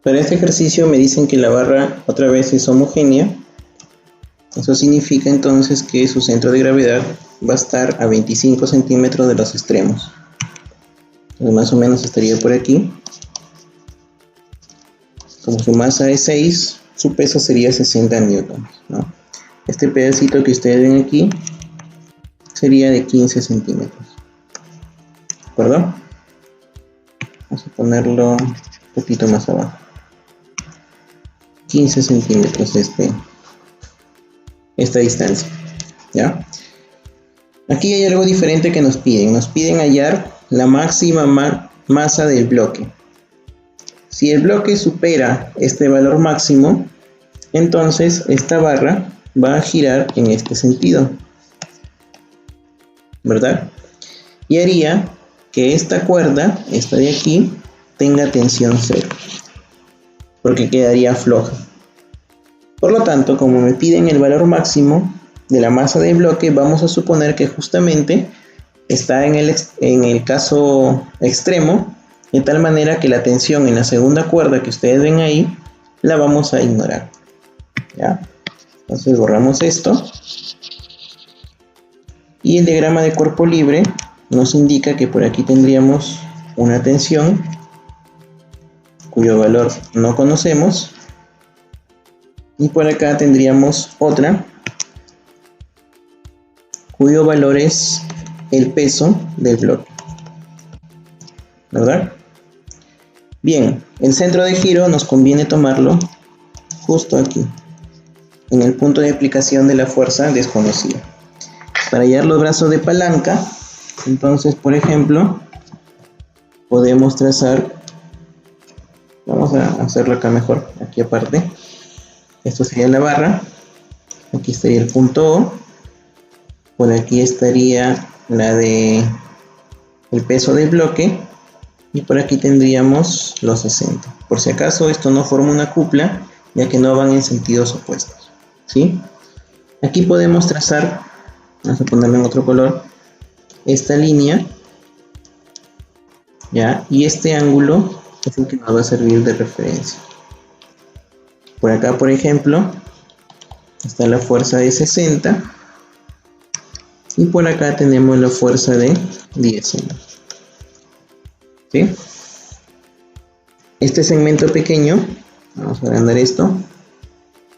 Para este ejercicio me dicen que la barra otra vez es homogénea. Eso significa entonces que su centro de gravedad va a estar a 25 centímetros de los extremos. Entonces, más o menos estaría por aquí. Como su masa es 6, su peso sería 60 newtons, ¿no? Este pedacito que ustedes ven aquí sería de 15 centímetros. ¿De acuerdo? Vamos a ponerlo un poquito más abajo. 15 centímetros esta distancia, ¿ya? Aquí hay algo diferente que nos piden. Nos piden hallar la máxima masa del bloque. Si el bloque supera este valor máximo, entonces esta barra va a girar en este sentido, ¿verdad? Y haría que esta cuerda, esta de aquí, tenga tensión cero, porque quedaría floja. Por lo tanto, como me piden el valor máximo de la masa del bloque, vamos a suponer que justamente está en el caso extremo, de tal manera que la tensión en la segunda cuerda que ustedes ven ahí, la vamos a ignorar, ¿ya? Entonces borramos esto. Y el diagrama de cuerpo libre nos indica que por aquí tendríamos una tensión cuyo valor no conocemos. Y por acá tendríamos otra cuyo valor es el peso del bloque, ¿verdad? Bien, el centro de giro nos conviene tomarlo justo aquí, en el punto de aplicación de la fuerza desconocida. Para hallar los brazos de palanca, entonces, por ejemplo, podemos trazar, vamos a hacerlo acá mejor, aquí aparte. Esto sería la barra, aquí estaría el punto O, por aquí estaría la de el peso del bloque y por aquí tendríamos los 60. Por si acaso esto no forma una cupla, ya que no van en sentidos opuestos, ¿sí? Aquí podemos trazar, vamos a ponerlo en otro color, esta línea, ¿ya? Y este ángulo es el que nos va a servir de referencia. Por acá, por ejemplo, está la fuerza de 60 y por acá tenemos la fuerza de 10. ¿Sí? Este segmento pequeño, vamos a agrandar esto,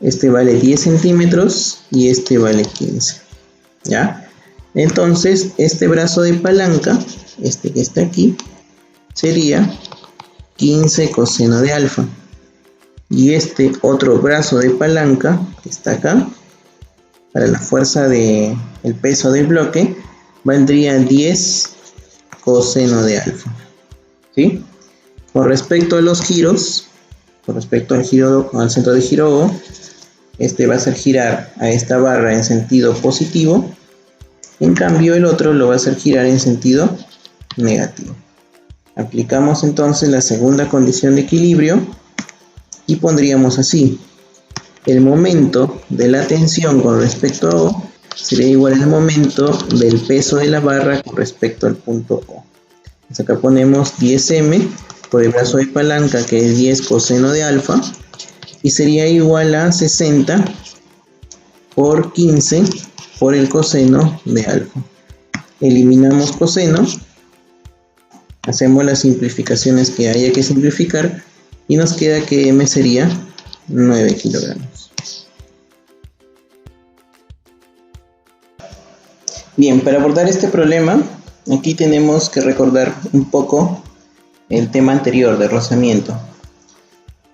este vale 10 centímetros y este vale 15, ¿ya? Entonces, este brazo de palanca, este que está aquí, sería 15 coseno de alfa. Y este otro brazo de palanca que está acá, para la fuerza del peso del bloque, valdría 10 coseno de alfa, ¿sí? Con respecto a los giros, con respecto al centro de giro O, este va a hacer girar a esta barra en sentido positivo, en cambio el otro lo va a hacer girar en sentido negativo. Aplicamos entonces la segunda condición de equilibrio y pondríamos así: el momento de la tensión con respecto a O sería igual al momento del peso de la barra con respecto al punto O. Entonces acá ponemos 10m por el brazo de palanca, que es 10 coseno de alfa, y sería igual a 60 por 15 por el coseno de alfa. Eliminamos coseno, hacemos las simplificaciones que haya que simplificar y nos queda que m sería 9 kilogramos. Bien, para abordar este problema, aquí tenemos que recordar un poco el tema anterior de rozamiento,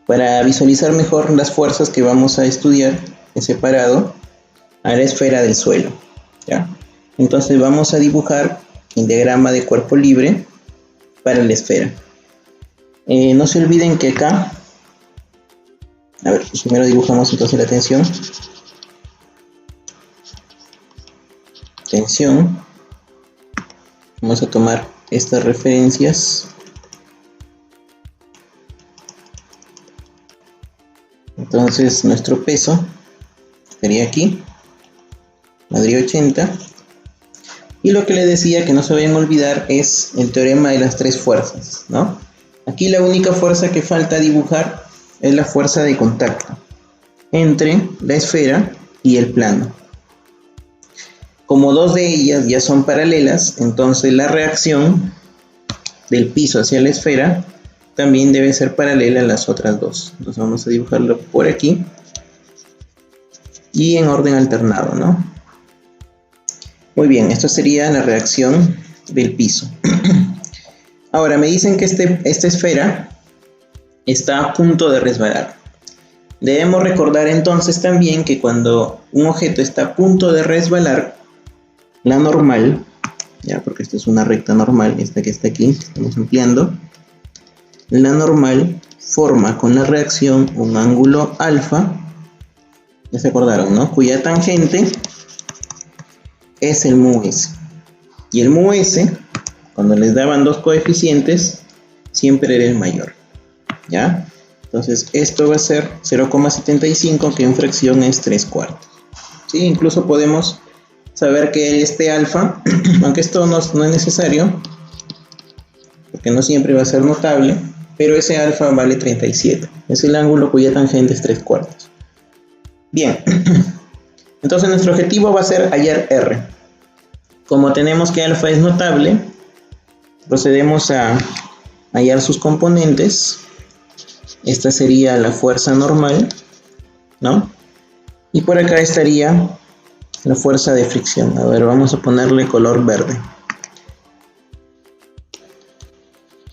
para visualizar mejor las fuerzas que vamos a estudiar en separado a la esfera del suelo, ¿ya? Entonces vamos a dibujar el diagrama de cuerpo libre para la esfera. No se olviden que acá, a ver, pues primero dibujamos entonces la tensión. Vamos a tomar estas referencias. Entonces nuestro peso estaría aquí, valdría 80. Y lo que les decía que no se vayan a olvidar es el teorema de las tres fuerzas, ¿no? Aquí la única fuerza que falta dibujar es la fuerza de contacto entre la esfera y el plano. Como dos de ellas ya son paralelas, entonces la reacción del piso hacia la esfera también debe ser paralela a las otras dos. Entonces vamos a dibujarlo por aquí y en orden alternado, ¿no? Muy bien, esto sería la reacción del piso. Ahora me dicen que esta esfera está a punto de resbalar. Debemos recordar entonces también que cuando un objeto está a punto de resbalar, la normal, ya porque esta es una recta normal, esta que está aquí, estamos ampliando, la normal forma con la reacción un ángulo alfa, ya se acordaron, ¿no? Cuya tangente es el mu s. Y el mu s, cuando les daban dos coeficientes, siempre era el mayor, ¿ya? Entonces esto va a ser 0,75, que en fracción es 3/4. ¿Sí? Incluso podemos saber que este alfa, aunque esto no es necesario, porque no siempre va a ser notable, pero ese alfa vale 37. Es el ángulo cuya tangente es 3/4. Bien, entonces nuestro objetivo va a ser hallar R. Como tenemos que alfa es notable, procedemos a hallar sus componentes. Esta sería la fuerza normal, ¿no? Y por acá estaría la fuerza de fricción. A ver, vamos a ponerle color verde.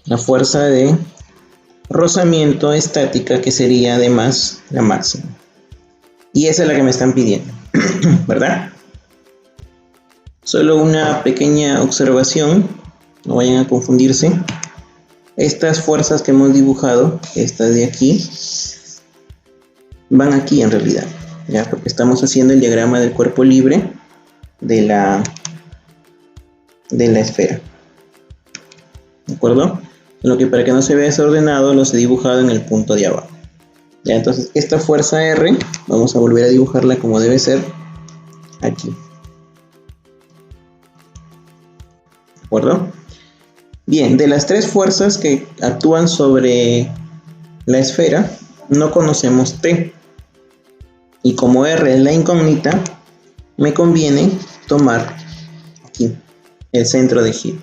La fuerza de rozamiento estática, que sería además la máxima. Y esa es la que me están pidiendo, ¿verdad? Solo una pequeña observación, no vayan a confundirse. Estas fuerzas que hemos dibujado, estas de aquí, van aquí en realidad, ¿ya? Porque estamos haciendo el diagrama del cuerpo libre de la esfera. ¿De acuerdo? Lo que para que no se vea desordenado, los he dibujado en el punto de abajo. Ya, entonces esta fuerza R, vamos a volver a dibujarla como debe ser, aquí. ¿De acuerdo? Bien, de las tres fuerzas que actúan sobre la esfera, no conocemos T. Y como R es la incógnita, me conviene tomar aquí el centro de giro.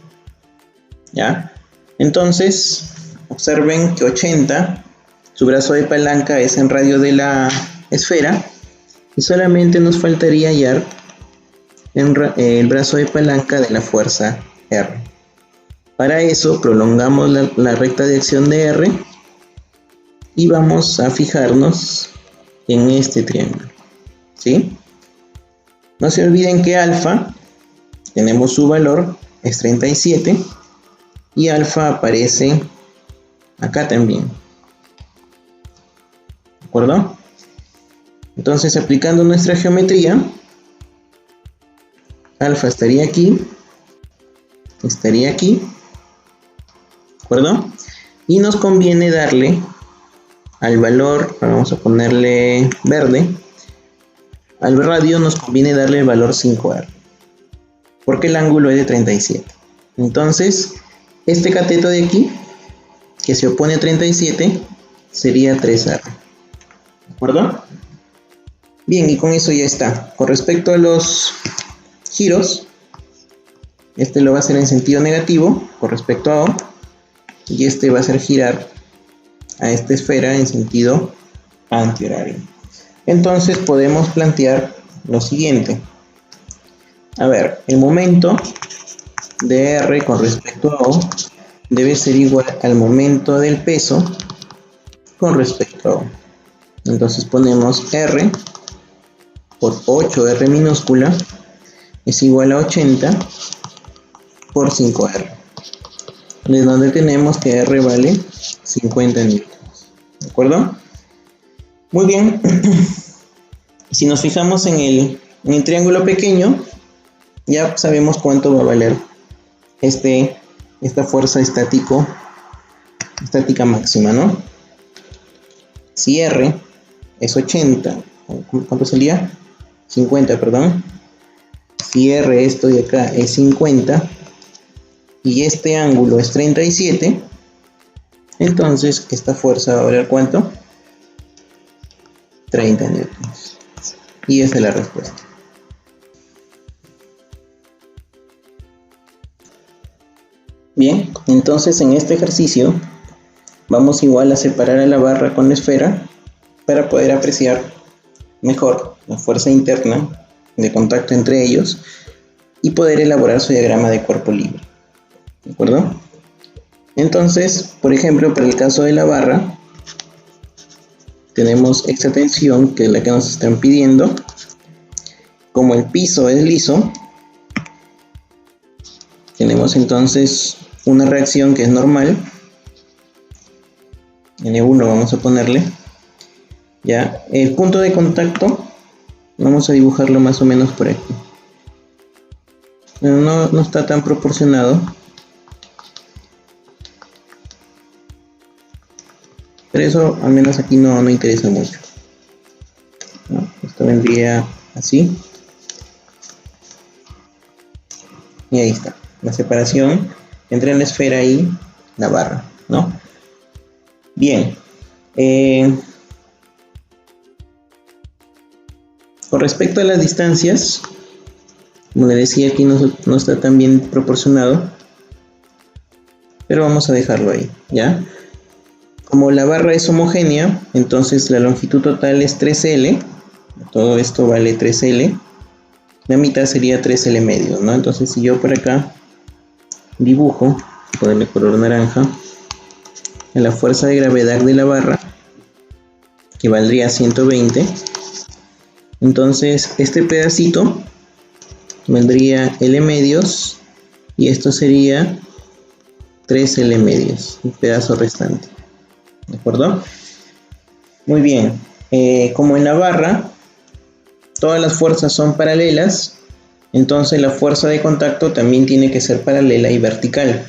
¿Ya? Entonces, observen que 80, su brazo de palanca es en radio de la esfera, y solamente nos faltaría hallar el brazo de palanca de la fuerza R. Para eso prolongamos la recta de acción de R y vamos a fijarnos en este triángulo, ¿sí? No se olviden que alfa, tenemos su valor, es 37, y alfa aparece acá también. ¿De acuerdo? Entonces, aplicando nuestra geometría, alfa estaría aquí, ¿de acuerdo? Y nos conviene darle al valor, vamos a ponerle verde, al radio nos conviene darle el valor 5R, porque el ángulo es de 37. Entonces, este cateto de aquí, que se opone a 37, sería 3R. ¿De acuerdo? Bien, y con eso ya está. Con respecto a los giros, este lo va a hacer en sentido negativo con respecto a O, y este va a hacer girar a esta esfera en sentido antihorario. Entonces podemos plantear lo siguiente. A ver, el momento de R con respecto a O debe ser igual al momento del peso con respecto a O. Entonces ponemos R por 8R minúscula es igual a 80 por 5R, de donde tenemos que R vale 50 newtons. ¿De acuerdo? Muy bien. Si nos fijamos en el triángulo pequeño, ya sabemos cuánto va a valer esta fuerza estática máxima, ¿no? Si R es 80, ¿cuánto sería? 50, perdón. Si R, esto de acá, es 50 y este ángulo es 37, entonces esta fuerza va a valer ¿cuánto? 30 newtons. Y esa es la respuesta. Bien, entonces en este ejercicio vamos igual a separar a la barra con la esfera para poder apreciar mejor la fuerza interna de contacto entre ellos y poder elaborar su diagrama de cuerpo libre. ¿De acuerdo? Entonces, por ejemplo, para el caso de la barra, tenemos esta tensión que es la que nos están pidiendo. Como el piso es liso, tenemos entonces una reacción que es normal. N1 vamos a ponerle. Ya, el punto de contacto vamos a dibujarlo más o menos por aquí. No está tan proporcionado, pero eso al menos aquí no interesa mucho, ¿no? Esto vendría así. Y ahí está, la separación entre la esfera y la barra, ¿no? Bien. Con respecto a las distancias, como le decía, aquí no está tan bien proporcionado, pero vamos a dejarlo ahí, ¿ya? Como la barra es homogénea, entonces la longitud total es 3L, todo esto vale 3L, la mitad sería 3L medio, ¿no? Entonces si yo por acá dibujo, ponerle color naranja, a la fuerza de gravedad de la barra, que valdría 120, entonces este pedacito vendría L medios y esto sería 3L medios, el pedazo restante. ¿De acuerdo? Muy bien. Como en la barra todas las fuerzas son paralelas, entonces la fuerza de contacto también tiene que ser paralela y vertical.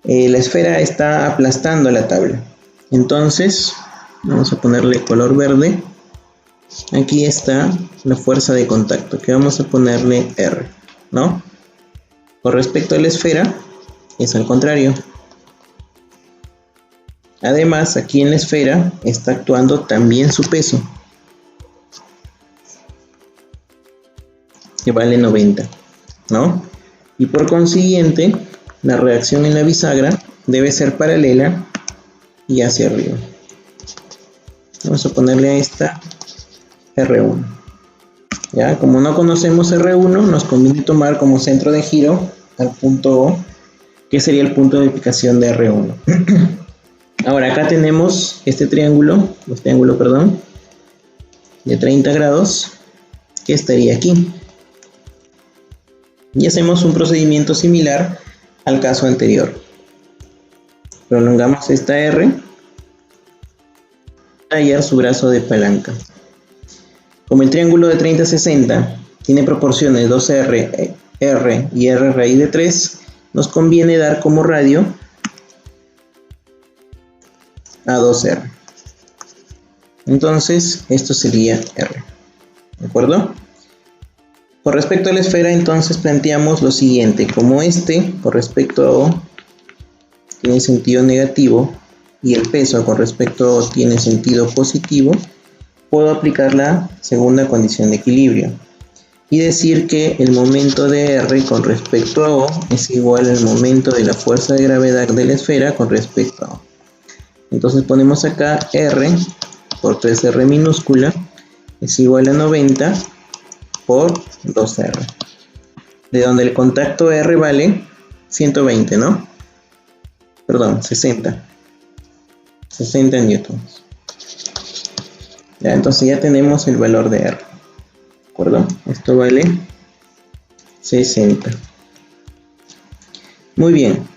La esfera está aplastando la tabla, entonces vamos a ponerle color verde. Aquí está la fuerza de contacto, que vamos a ponerle R, ¿no? Con respecto a la esfera es al contrario. Además, aquí en la esfera está actuando también su peso, que vale 90, ¿no? Y por consiguiente, la reacción en la bisagra debe ser paralela y hacia arriba. Vamos a ponerle a esta R1. Ya, como no conocemos R1, nos conviene tomar como centro de giro al punto O, que sería el punto de aplicación de R1. Ahora acá tenemos este triángulo, de 30 grados, que estaría aquí. Y hacemos un procedimiento similar al caso anterior. Prolongamos esta R para hallar su brazo de palanca. Como el triángulo de 30-60 tiene proporciones 2R, R y R raíz de 3, nos conviene dar como radio a 2R. Entonces, esto sería R. ¿De acuerdo? Con respecto a la esfera, entonces planteamos lo siguiente. Como este, con respecto a O, tiene sentido negativo, y el peso con respecto a O tiene sentido positivo, puedo aplicar la segunda condición de equilibrio y decir que el momento de R con respecto a O es igual al momento de la fuerza de gravedad de la esfera con respecto a O. Entonces ponemos acá R por 3R minúscula es igual a 90 por 2R, de donde el contacto R vale 120, ¿no? Perdón, 60 newtons. Ya, entonces ya tenemos el valor de R. ¿De acuerdo? Esto vale 60. Muy bien.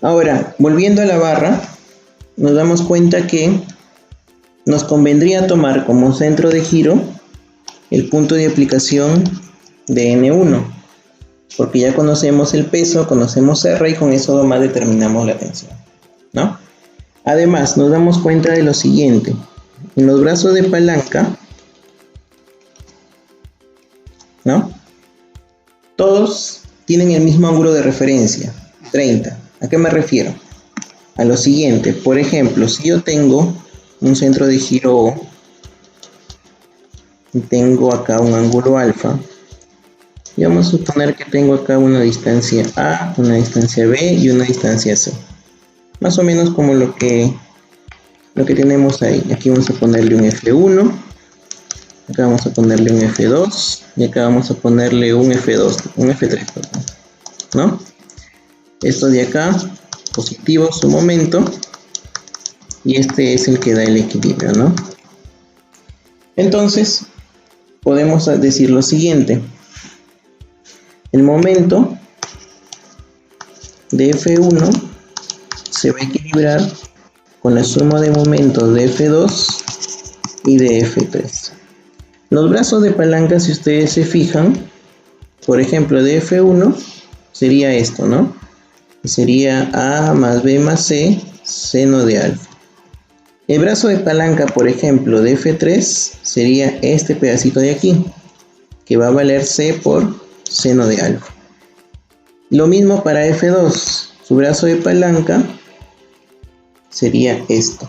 Ahora, volviendo a la barra, nos damos cuenta que nos convendría tomar como centro de giro el punto de aplicación de N1, porque ya conocemos el peso, conocemos R y con eso nomás determinamos la tensión, ¿no? Además, nos damos cuenta de lo siguiente. En los brazos de palanca, ¿no? Todos tienen el mismo ángulo de referencia, 30. ¿A qué me refiero? A lo siguiente. Por ejemplo, si yo tengo un centro de giro O y tengo acá un ángulo alfa. Y vamos a suponer que tengo acá una distancia A, una distancia B y una distancia C. Más o menos como lo que tenemos ahí. Aquí vamos a ponerle un F1, acá vamos a ponerle un F2 y acá vamos a ponerle un F2, un F3, perdón, ¿no? Esto de acá, positivo su momento, y este es el que da el equilibrio, ¿no? Entonces, podemos decir lo siguiente. El momento de F1 se va a equilibrar con la suma de momentos de F2 y de F3. Los brazos de palanca, si ustedes se fijan, por ejemplo, de F1 sería esto, ¿no? Sería A más B más C, seno de alfa. El brazo de palanca, por ejemplo, de F3 sería este pedacito de aquí, que va a valer C por seno de alfa. Lo mismo para F2, su brazo de palanca sería esto,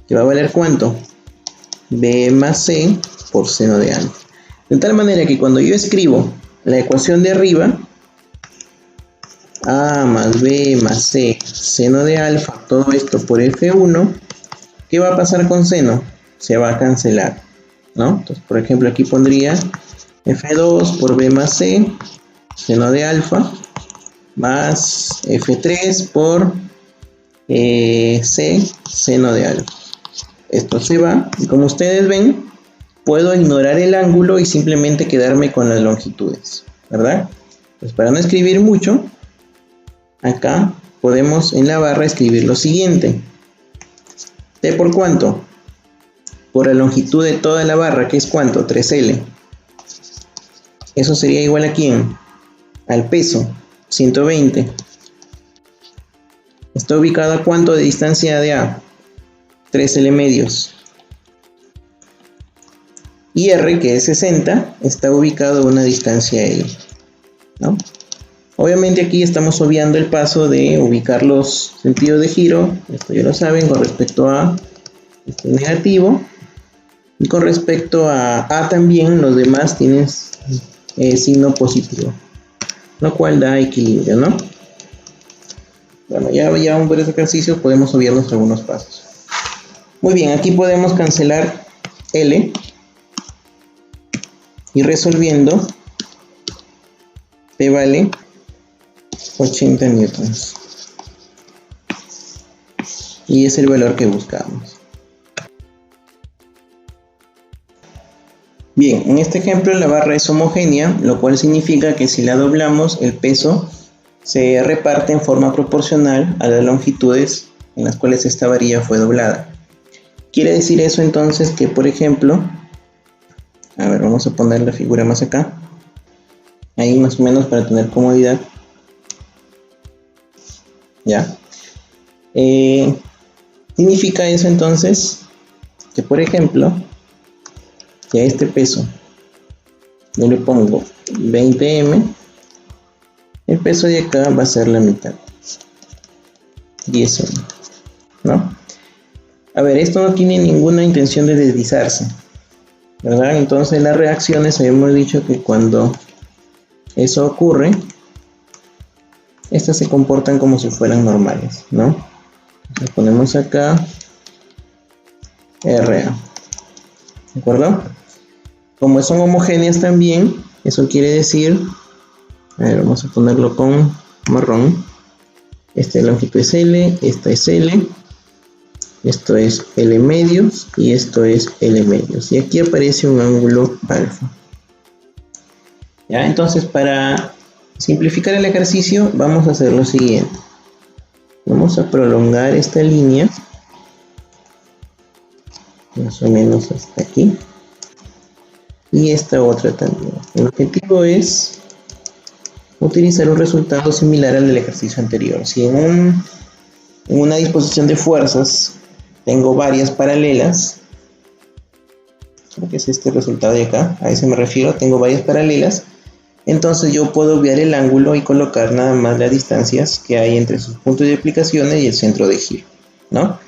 que va a valer ¿cuánto? B más C por seno de alfa. De tal manera que cuando yo escribo la ecuación de arriba, A más B más C, seno de alfa, todo esto por F1, ¿qué va a pasar con seno? Se va a cancelar, ¿no? Entonces, por ejemplo, aquí pondría F2 por B más C, seno de alfa, más F3 por C, seno de alfa. Esto se va, y como ustedes ven, puedo ignorar el ángulo y simplemente quedarme con las longitudes, ¿verdad? Pues para no escribir mucho, acá podemos en la barra escribir lo siguiente. T por cuánto? Por la longitud de toda la barra, que es cuánto, 3L. Eso sería igual a ¿quién? Al peso, 120. Está ubicado a cuánto de distancia de A, 3L medios. Y R, que es 60, está ubicado a una distancia L, ¿no? Obviamente aquí estamos obviando el paso de ubicar los sentidos de giro, esto ya lo saben, con respecto a este negativo, y con respecto a A también, los demás tienen signo positivo, lo cual da equilibrio, ¿no? Bueno, ya por ese ejercicio podemos obviarnos algunos pasos. Muy bien, aquí podemos cancelar L, y resolviendo, P vale 80 newtons. Y es el valor que buscamos. Bien, en este ejemplo la barra es homogénea, lo cual significa que si la doblamos, el peso se reparte en forma proporcional a las longitudes en las cuales esta varilla fue doblada. Quiere decir eso entonces que, por ejemplo, a ver, vamos a poner la figura más acá, ahí más o menos para tener comodidad. ¿Ya? Significa eso entonces que, por ejemplo, si a este peso yo le pongo 20m, el peso de acá va a ser la mitad, 10m, ¿no? A ver, esto no tiene ninguna intención de deslizarse, ¿verdad? Entonces las reacciones, habíamos dicho que cuando eso ocurre, estas se comportan como si fueran normales, ¿no? Le ponemos acá RA, ¿de acuerdo? Como son homogéneas también, eso quiere decir, a ver, vamos a ponerlo con marrón. Esta longitud es L, esta es L, esto es L medios y esto es L medios. Y aquí aparece un ángulo alfa. ¿Ya? Entonces, para simplificar el ejercicio, vamos a hacer lo siguiente. Vamos a prolongar esta línea más o menos hasta aquí, y esta otra también. El objetivo es utilizar un resultado similar al del ejercicio anterior. Si en una disposición de fuerzas tengo varias paralelas, que es este resultado de acá, a ese me refiero, tengo varias paralelas, entonces yo puedo obviar el ángulo y colocar nada más las distancias que hay entre sus puntos de aplicaciones y el centro de giro, ¿no?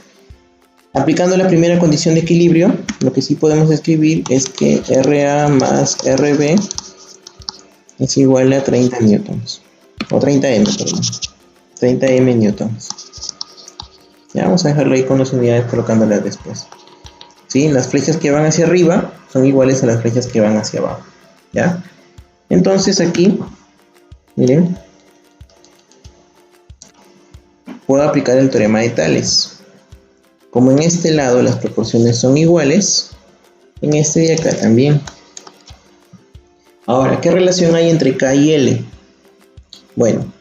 Aplicando la primera condición de equilibrio, lo que sí podemos escribir es que RA más RB es igual a 30 newtons, o 30M, perdón, 30M newtons. Ya vamos a dejarlo ahí con las unidades colocándolas después. ¿Sí? Las flechas que van hacia arriba son iguales a las flechas que van hacia abajo. ¿Ya? Entonces aquí, miren, puedo aplicar el teorema de Tales. Como en este lado las proporciones son iguales, en este de acá también. Ahora, ¿qué relación hay entre K y L? Bueno,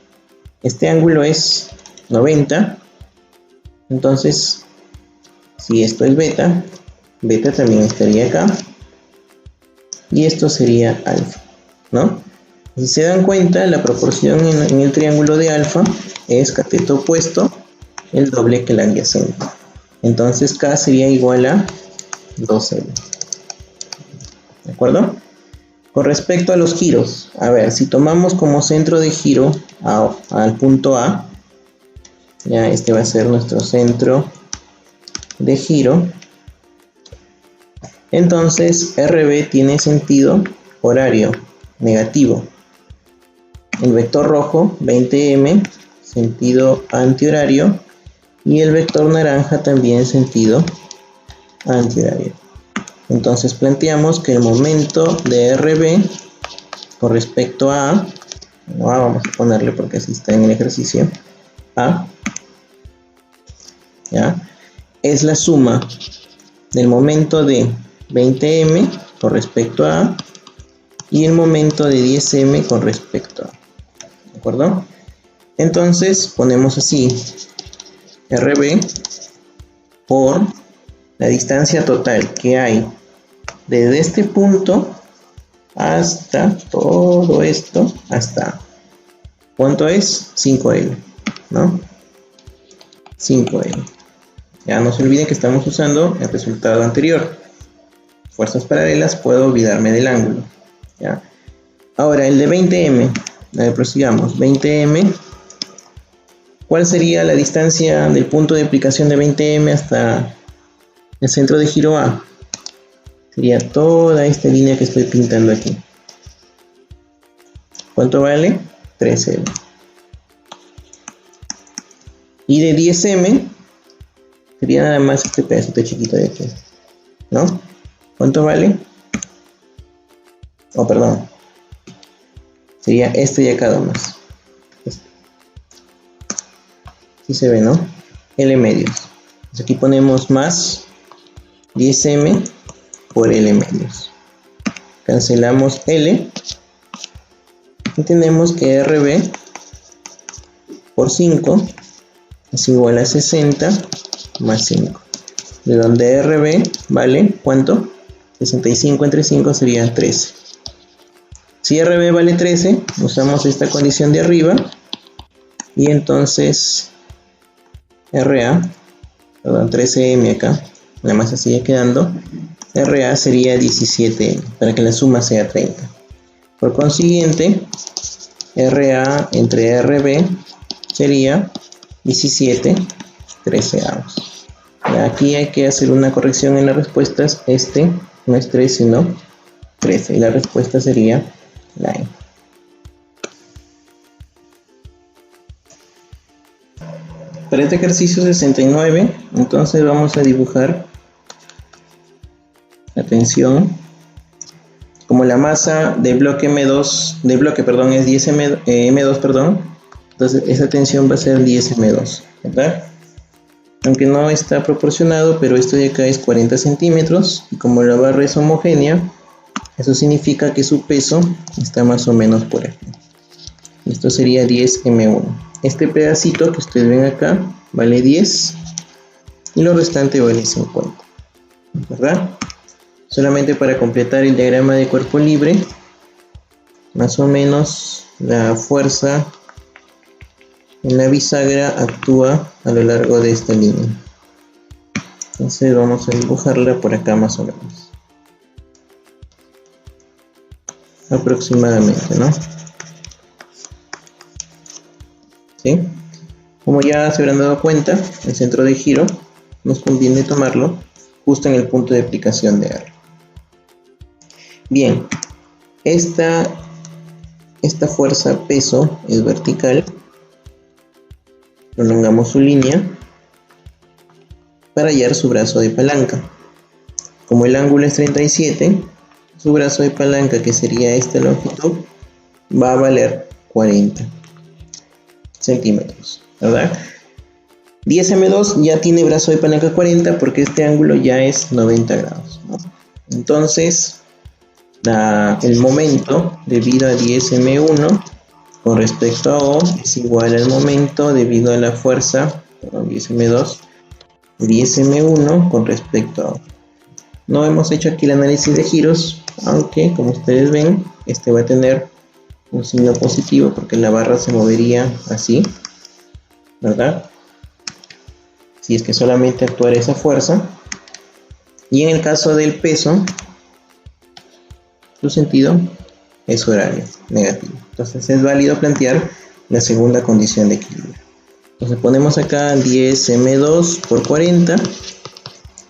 este ángulo es 90, entonces, si esto es beta, beta también estaría acá, y esto sería alfa, ¿no? Si se dan cuenta, la proporción en el triángulo de alfa es cateto opuesto, el doble que la adyacente. Entonces K sería igual a 2L. ¿De acuerdo? Con respecto a los giros, a ver, si tomamos como centro de giro al punto A, ya este va a ser nuestro centro de giro, entonces RB tiene sentido horario negativo. El vector rojo, 20M, sentido antihorario, y el vector naranja también sentido antihorario. Entonces planteamos que el momento de RB con respecto a A, no A, vamos a ponerle porque así está en el ejercicio, A, ¿ya? Es la suma del momento de 20M con respecto a A y el momento de 10M con respecto a A. ¿De acuerdo? Entonces ponemos así RB por la distancia total que hay desde este punto hasta todo esto, hasta ¿cuánto es? 5L, ¿no? 5L. Ya no se olviden que estamos usando el resultado anterior. Fuerzas paralelas, puedo olvidarme del ángulo. ¿Ya? Ahora, el de 20M. A ver, prosigamos. 20M. ¿Cuál sería la distancia del punto de aplicación de 20M hasta el centro de giro A? Sería toda esta línea que estoy pintando aquí. ¿Cuánto vale? 3M. Y de 10M sería nada más este pedacito chiquito de aquí, ¿no? ¿Cuánto vale? Oh, perdón. Sería este y acá más. Así se ve, ¿no? L medios. Entonces aquí ponemos más 10M por L medios. Cancelamos L. Y tenemos que RB por 5 es igual a 60 más 5. De donde RB vale, ¿cuánto? 65 entre 5 sería 13. Si RB vale 13, usamos esta condición de arriba. Y entonces RA, perdón, 13M acá, nada más así quedando. RA sería 17M, para que la suma sea 30. Por consiguiente, RA entre RB sería 17 13avos. Aquí hay que hacer una corrección en las respuestas. Este no es 13, sino 13. Y la respuesta sería la E. Para este ejercicio 69, entonces vamos a dibujar, atención, como la masa del bloque M2, es 10M2, perdón, entonces esa tensión va a ser 10M2, ¿verdad? Aunque no está proporcionado, pero esto de acá es 40 centímetros, y como la barra es homogénea, eso significa que su peso está más o menos por aquí. Esto sería 10M1. Este pedacito que ustedes ven acá vale 10 y lo restante vale 50, ¿verdad? Solamente para completar el diagrama de cuerpo libre, más o menos la fuerza en la bisagra actúa a lo largo de esta línea. Entonces vamos a dibujarla por acá más o menos. Aproximadamente, ¿no? ¿Sí? Como ya se habrán dado cuenta, el centro de giro nos conviene tomarlo justo en el punto de aplicación de R. Bien, esta fuerza peso es vertical. Prolongamos su línea para hallar su brazo de palanca. Como el ángulo es 37, su brazo de palanca, que sería esta longitud, va a valer 40 centímetros, ¿verdad? 10M2 ya tiene brazo de palanca 40 porque este ángulo ya es 90 grados, ¿no? Entonces, el momento debido a 10M1 con respecto a O es igual al momento debido a la fuerza, 10M2, 10M1 con respecto a O. No hemos hecho aquí el análisis de giros, aunque como ustedes ven, este va a tener un signo positivo porque la barra se movería así, ¿verdad? Si es que solamente actuara esa fuerza. Y en el caso del peso, su sentido es horario, negativo. Entonces es válido plantear la segunda condición de equilibrio. Entonces ponemos acá 10M2 por 40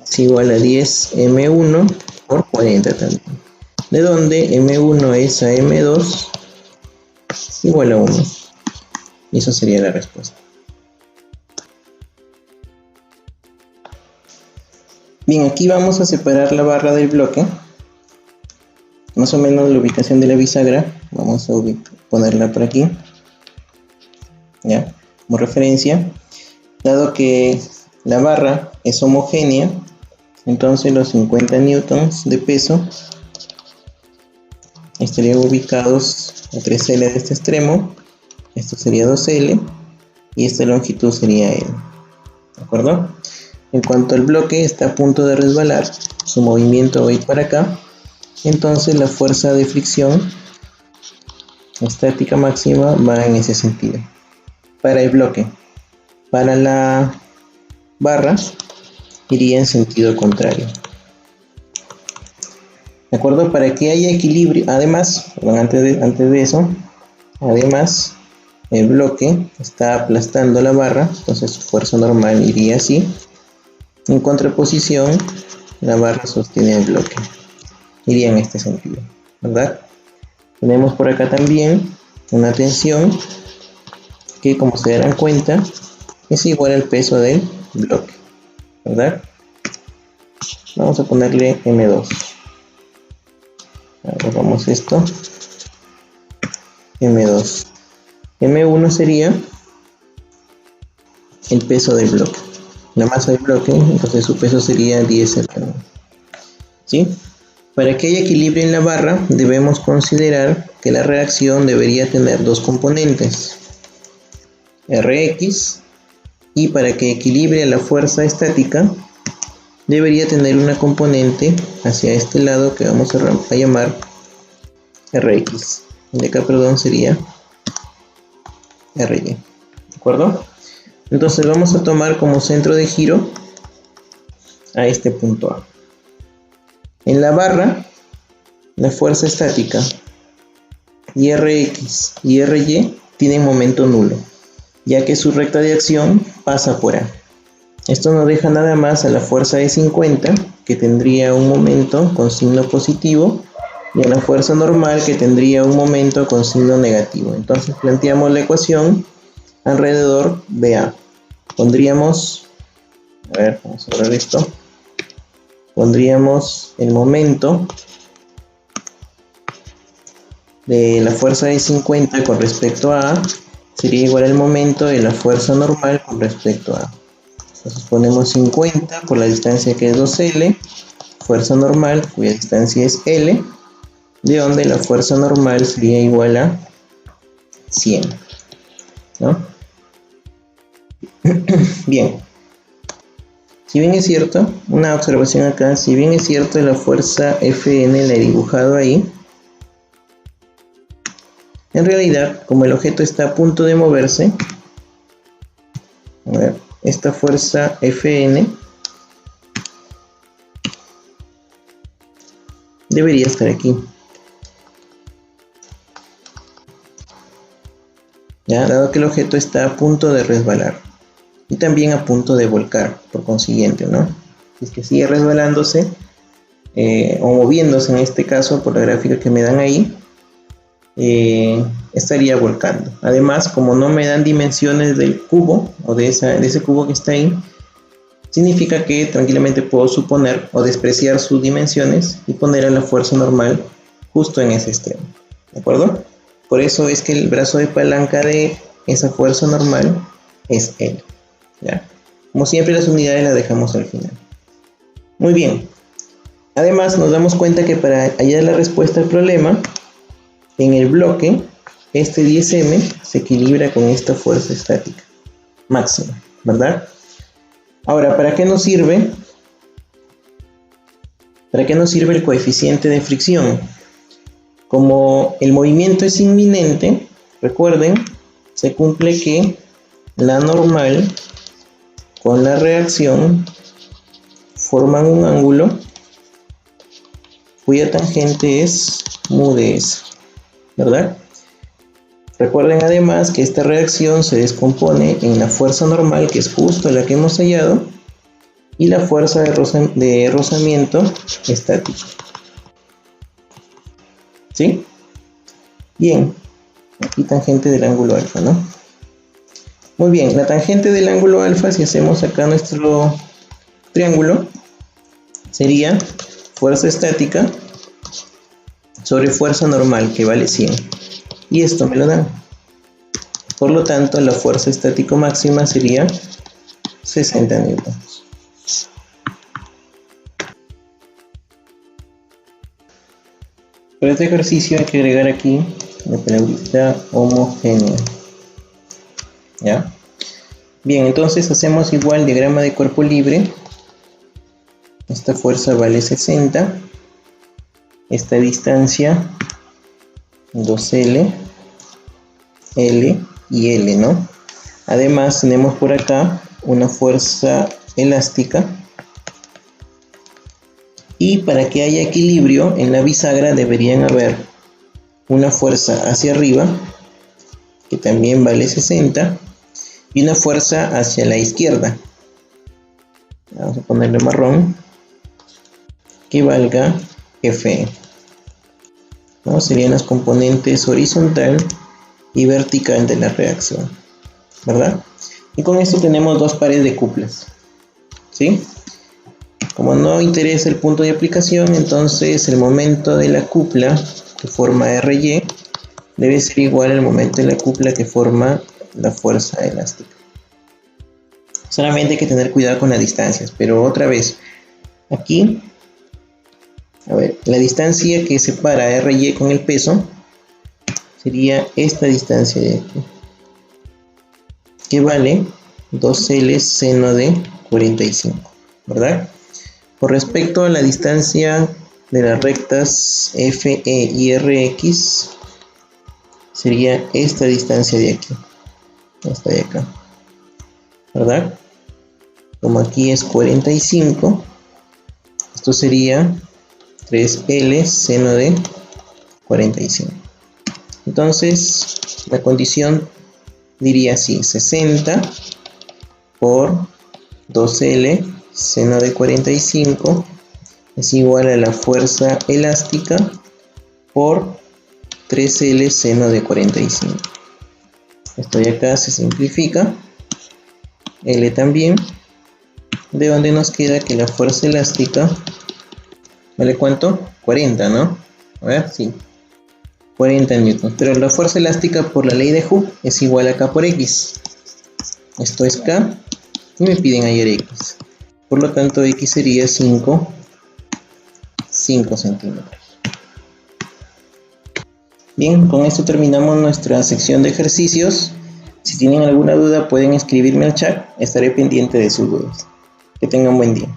es igual a 10M1 por 40 también. De donde M1 es a M2 es igual a 1. Y eso sería la respuesta. Bien, aquí vamos a separar la barra del bloque. Más o menos la ubicación de la bisagra. Vamos a ponerla por aquí. Ya, como referencia. Dado que la barra es homogénea, entonces los 50 newtons de peso estarían ubicados a 3L de este extremo. Esto sería 2L. Y esta longitud sería L. ¿De acuerdo? En cuanto al bloque está a punto de resbalar, su movimiento va a ir para acá, entonces la fuerza de fricción estática máxima va en ese sentido. Para el bloque, para la barra, iría en sentido contrario. ¿De acuerdo? Para que haya equilibrio, además, antes de eso, además, el bloque está aplastando la barra, entonces su fuerza normal iría así. En contraposición, la barra sostiene el bloque. Iría en este sentido, ¿verdad? Tenemos por acá también una tensión que, como se darán cuenta, es igual al peso del bloque, ¿verdad? Vamos a ponerle M2. Agarramos esto. M2. M1 sería el peso del bloque. La masa del bloque, entonces su peso sería 10M1. ¿Sí? Para que haya equilibrio en la barra, debemos considerar que la reacción debería tener dos componentes, Rx, y para que equilibre la fuerza estática, debería tener una componente hacia este lado que vamos a llamar Rx. De acá, perdón, sería Ry. ¿De acuerdo? Entonces vamos a tomar como centro de giro a este punto A. En la barra, la fuerza estática y Rx y Ry tienen momento nulo, ya que su recta de acción pasa por A. Esto nos deja nada más a la fuerza de 50, que tendría un momento con signo positivo, y a la fuerza normal, que tendría un momento con signo negativo. Entonces planteamos la ecuación alrededor de A. Pondríamos, vamos a ver esto. Pondríamos el momento de la fuerza de 50 con respecto a A, sería igual al momento de la fuerza normal con respecto a A. Entonces ponemos 50 por la distancia que es 2L, fuerza normal cuya distancia es L, de donde la fuerza normal sería igual a 100, ¿no? Bien, si bien es cierto, una observación acá, si bien es cierto la fuerza Fn la he dibujado ahí, en realidad, como el objeto está a punto de moverse, a ver, esta fuerza Fn debería estar aquí. Ya, dado que el objeto está a punto de resbalar. y también a punto de volcar, por consiguiente, ¿no? Si es que sigue resbalándose o moviéndose en este caso por la gráfica que me dan ahí, estaría volcando. Además, como no me dan dimensiones del cubo o de ese cubo que está ahí, significa que tranquilamente puedo suponer o despreciar sus dimensiones y poner a la fuerza normal justo en ese extremo, ¿de acuerdo? Por eso es que el brazo de palanca de esa fuerza normal es L, ¿ya? Como siempre, las unidades las dejamos al final. Muy bien. Además, nos damos cuenta que para hallar la respuesta al problema, en el bloque, este 10M se equilibra con esta fuerza estática máxima, ¿verdad? Ahora, ¿para qué nos sirve? ¿Para qué nos sirve el coeficiente de fricción? Como el movimiento es inminente, recuerden, se cumple que la normal con la reacción forman un ángulo cuya tangente es mu de S, ¿verdad? Recuerden además que esta reacción se descompone en la fuerza normal, que es justo la que hemos hallado, y la fuerza de rozamiento estático. ¿Sí? Bien, aquí tangente del ángulo alfa, ¿no? Muy bien, la tangente del ángulo alfa, si hacemos acá nuestro triángulo, sería fuerza estática sobre fuerza normal, que vale 100. Y esto me lo dan. Por lo tanto, la fuerza estática máxima sería 60 newtons. Para este ejercicio hay que agregar aquí la periodicidad homogénea. ¿Ya? Bien, entonces hacemos igual diagrama de cuerpo libre. Esta fuerza vale 60. Esta distancia 2L, L y L, ¿no? Además tenemos por acá una fuerza elástica. Y para que haya equilibrio en la bisagra deberían haber una fuerza hacia arriba, que también vale 60, y una fuerza hacia la izquierda. Vamos a ponerle marrón, que valga Fe. ¿No? Serían las componentes horizontal y vertical de la reacción, ¿verdad? Y con esto tenemos dos pares de cuplas, ¿sí? Como no interesa el punto de aplicación, entonces el momento de la cupla que forma RY debe ser igual al momento de la cupla que forma la fuerza elástica. Solamente hay que tener cuidado con las distancias, pero otra vez, aquí, a ver, la distancia que separa RY con el peso sería esta distancia de aquí, que vale 2L seno de 45, ¿verdad? Con respecto a la distancia de las rectas FE y RX, sería esta distancia de aquí, esta de acá, ¿verdad? Como aquí es 45, esto sería 3L seno de 45. Entonces, la condición diría así: 60 por 2L seno de 45 es igual a la fuerza elástica por 3L seno de 45. Esto de acá se simplifica, L también, de donde nos queda que la fuerza elástica ¿vale cuánto? 40, ¿no? A ver, sí, 40 newtons, pero la fuerza elástica por la ley de Hooke es igual a K por X. Esto es K y me piden hallar X. Por lo tanto, X sería 5 centímetros. Bien, con esto terminamos nuestra sección de ejercicios. Si tienen alguna duda pueden escribirme al chat, estaré pendiente de sus dudas. Que tengan buen día.